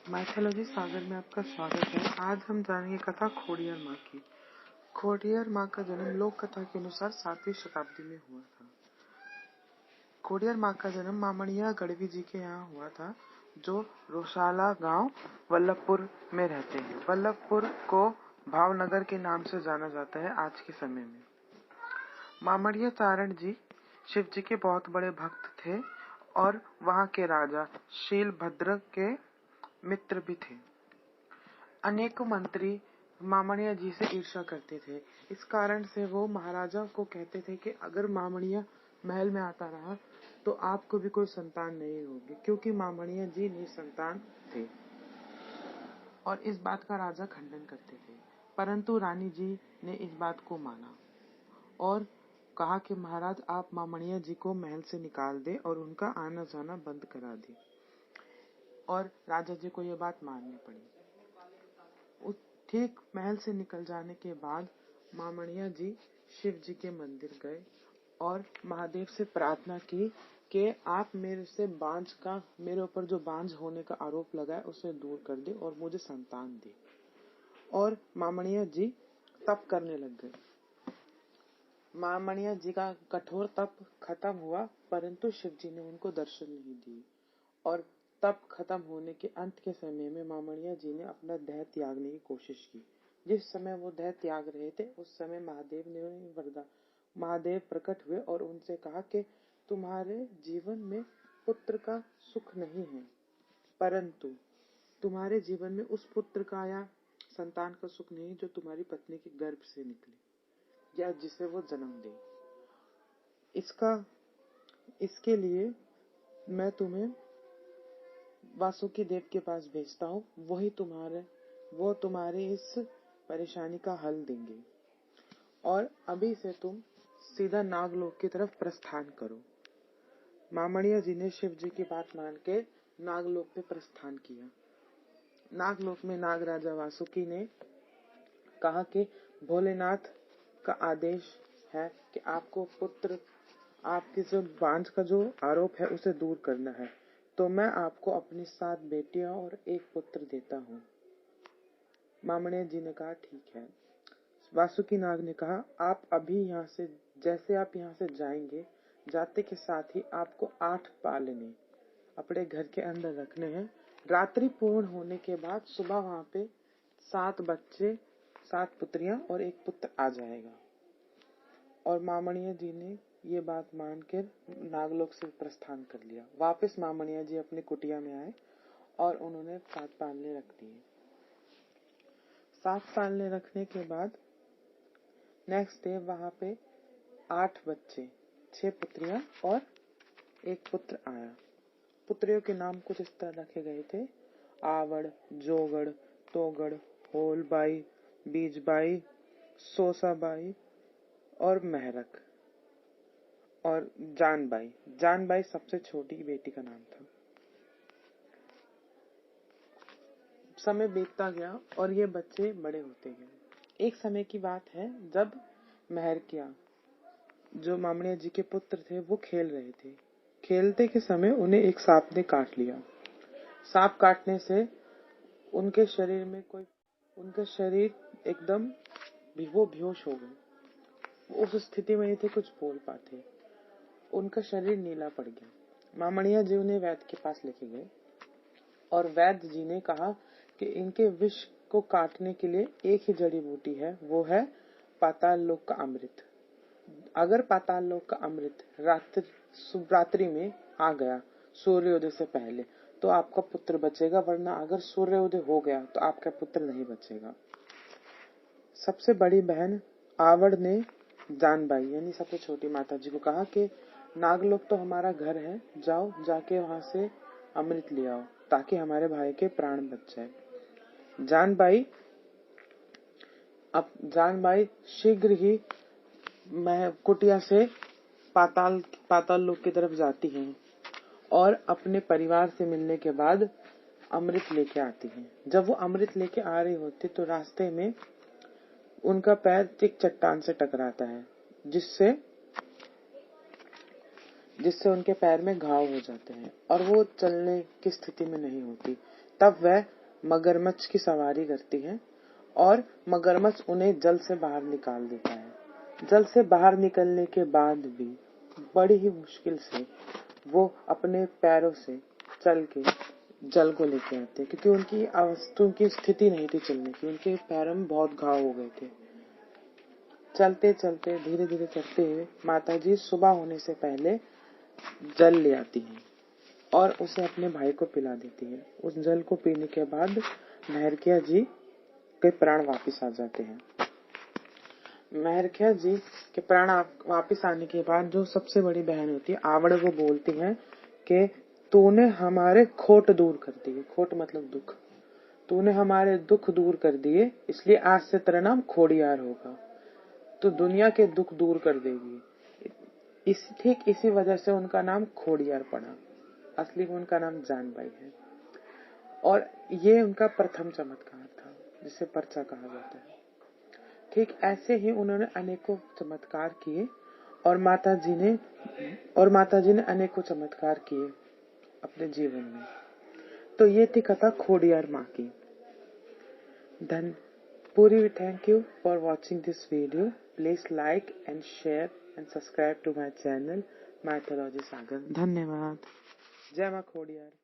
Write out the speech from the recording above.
Mythology सागर में आपका स्वागत है। आज हम जानेंगे कथा खोडियार माँ की। खोडियार माँ का जन्म लोक कथा के अनुसार 7वीं शताब्दी में हुआ था। खोडियार माँ का जन्म मामड़िया गढ़वी जी के यहाँ हुआ था, जो रोशाला गांव वल्लभपुर में रहते हैं। वल्लभपुर को भावनगर के नाम से जाना जाता है आज के समय में। मामड़िया चारण जी शिव जी के बहुत बड़े भक्त थे और वहाँ के राजा शीलभद्र के मित्र भी थे। अनेकों मंत्री मामड़िया जी से ईर्ष्या करते थे। इस कारण से वो महाराजा को कहते थे कि अगर मामड़िया महल में आता रहा तो आपको भी कोई संतान नहीं होगी, क्योंकि मामड़िया जी निसंतान थे और इस बात का राजा खंडन करते थे। परंतु रानी जी ने इस बात को माना और कहा कि महाराज, आप मामड़िया जी को महल से निकाल दे और उनका आना जाना बंद करा दे। और राजा जी को यह बात माननी पड़ी। ठीक महल से निकल जाने के बाद मामड़िया जी शिव जी के मंदिर गए और महादेव से प्रार्थना की कि आप मेरे ऊपर जो बांझ होने का आरोप लगा है उसे दूर कर दे और मुझे संतान दे। और मामड़िया जी तप करने लग गए। मामड़िया जी का कठोर तप खत्म हुआ, परंतु शिव जी ने उनको दर्शन नहीं दिए। और तप खत्म होने के अंत के समय में मामड़िया जी ने अपना देह त्यागने की कोशिश की। जिस समय वो देह त्याग रहे थे उस समय महादेव प्रकट हुए और उनसे कहा कि तुम्हारे जीवन में पुत्र का सुख नहीं है, परंतु तुम्हारे जीवन में उस पुत्र का या संतान का सुख नहीं जो तुम्हारी पत्नी के गर्भ से निकले या जिसे वो जन्म दे। इसके लिए मैं तुम्हें वासुकी देव के पास भेजता हूँ। वो तुम्हारे इस परेशानी का हल देंगे और अभी से तुम सीधा नागलोक की तरफ प्रस्थान करो। मामड़िया जी ने शिव जी की बात मान के नागलोक पे प्रस्थान किया। नागलोक में नाग राजा वासुकी ने कहा कि भोलेनाथ का आदेश है कि आपकी जो बांझ का जो आरोप है उसे दूर करना है, तो मैं आपको अपनी 7 बेटियां और 1 पुत्र देता हूँ। मामड़िया जी ने कहा ठीक है। वासुकी नाग ने कहा आप जैसे आप यहाँ से जाएंगे, जाते के साथ ही आपको 8 पालने अपने घर के अंदर रखने हैं। रात्रि पूर्ण होने के बाद सुबह वहाँ पे 7 बच्चे, 7 पुत्रियां और 1 पुत्र आ जाएगा। और मामड़िया जी ने ये बात मानकर नागलोक से प्रस्थान कर लिया। वापस मामड़िया जी अपनी कुटिया में आए और उन्होंने 7 पालने रख दिए। 7 पालने रखने के बाद नेक्स्ट डे वहां पे 8 बच्चे, 6 पुत्रियां और 1 पुत्र आया। पुत्रियों के नाम कुछ इस तरह रखे गए थे: आवड़, जोगड़, तोगड़, होलबाई, बीजबाई, सोसाबाई और महरक और जानबाई सबसे छोटी बेटी का नाम था। समय बीतता गया और ये बच्चे बड़े होते गए। एक समय की बात है जब महरकिया, जो मामड़िया जी के पुत्र थे, वो खेल रहे थे। खेलते के समय उन्हें एक सांप ने काट लिया। सांप काटने से उनके शरीर एकदम बेहोश हो गए। उस स्थिति में नहीं थे कुछ बोल पाते। उनका शरीर नीला पड़ गया। मामड़िया जी उन्हें वैद्य के पास लेके गए और वैद्य जी ने कहा कि इनके विष को काटने के लिए एक ही जड़ी बूटी है, वो है पाताल लोक का अमृत। अगर पाताल लोक का अमृत रात्रि में आ गया सूर्योदय से पहले तो आपका पुत्र बचेगा, वरना अगर सूर्योदय हो गया तो आपका पुत्र नहीं बचेगा। सबसे बड़ी बहन आवड़ ने जानबाई यानी सबसे छोटी माता जी को कहा कि नागलोक तो हमारा घर है, जाओ जाके वहां से अमृत ले आओ ताकि हमारे भाई के प्राण बच जाए। जानबाई शीघ्र ही कुटिया से पाताल लोक की तरफ जाती हैं और अपने परिवार से मिलने के बाद अमृत लेके आती हैं। जब वो अमृत लेके आ रही होती तो रास्ते में उनका पैर एक चट्टान से टकराता है, जिससे उनके पैर में घाव हो जाते हैं और वो चलने की स्थिति में नहीं होती। तब वह मगरमच्छ की सवारी करती हैं और मगरमच्छ उन्हें जल से बाहर निकाल देता है। जल से बाहर निकलने के बाद भी बड़ी ही मुश्किल से वो अपने पैरों से चल के जल को लेके आते हैं, क्योंकि उनकी स्थिति नहीं थी चलने की, उनके पैरों में बहुत घाव हो गए थे। चलते चलते धीरे धीरे चलते हुए माताजी सुबह होने से पहले जल ले आती हैं और उसे अपने भाई को पिला देती है। उस जल को पीने के बाद महरखिया जी के प्राण वापस आ जाते हैं। महरखिया जी के प्राण वापस आने के बाद जो सबसे बड़ी बहन होती है आवड़, वो बोलती है कि तूने हमारे खोट दूर कर दिए। खोट मतलब दुख। तूने हमारे दुख दूर कर दिए, इसलिए आज से तेरा नाम खोड़ियार होगा। तो दुनिया के दुख दूर कर देगी। ठीक इसी वजह से उनका नाम खोड़ियार पड़ा। असली में उनका नाम जानबाई है और ये उनका प्रथम चमत्कार था, जिसे पर्चा कहा जाता है। ठीक ऐसे ही उन्होंने अनेकों चमत्कार किए और माताजी ने अनेकों चमत्कार किए अपने जीवन में। तो ये थी कथा खोड़ियार माँ की। Puri, thank you for watching this video. Please like and share and subscribe to my channel Mythology Sagar. धन्यवाद। जय माँ खोड़ियार।